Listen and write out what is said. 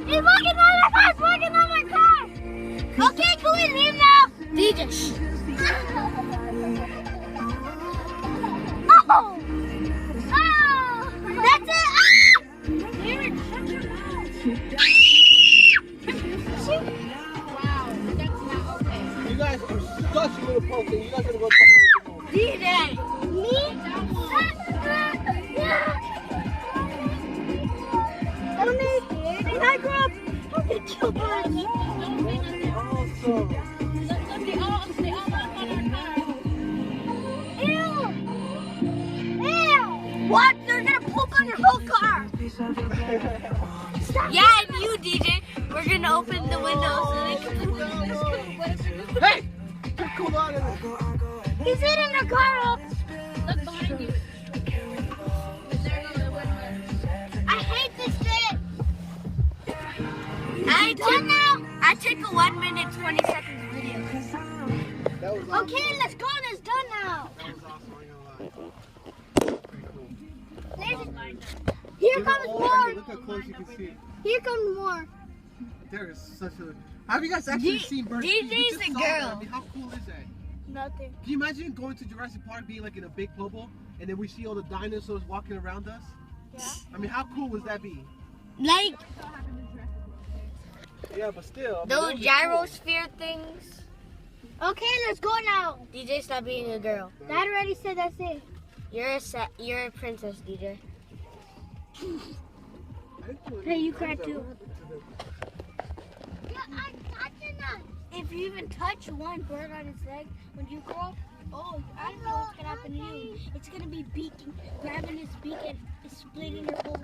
He's walking on my car! He's walking on my car! Okay, can we leave now? DJ, shh. No! Oh! That's it! Ah! David, shut your mouth! Wow, that's not okay. You guys are such a little punk. You guys are gonna go come out with your DJ! Me? When I grow up, I'm gonna kill birds. Awesome. They all walk on our car. Ew! Ew! What? They're gonna poop on your whole car. Stop. Yeah, and you, DJ, we're gonna open the window so they can poop. Hey! Come on. He's eating the car up. Look behind you. I hate this shit. I took a 1 minute 20 seconds video. That was awesome. Okay, let's go. It's done now. That was awesome. I ain't gonna lie. Pretty cool. Here comes more. Look how close you can see. Here comes more. There is such a. Have you guys actually seen birds? DJ's We just a saw that. girl. I mean, how cool is that? Nothing. Can you imagine going to Jurassic Park, being like in a big bubble, and then we see all the dinosaurs walking around us? Yeah. I mean, how cool would that be? Like Yeah, but still. I mean, that those would be gyrosphere things. Okay, let's go now. DJ, stop being a girl. Dad already said that's it. You're a princess, DJ. cool. Hey, you cried too. If you even touch one bird on its leg when you grow up, oh, I don't know what's gonna happen to you. It's gonna be beaking, grabbing its beak and splitting your whole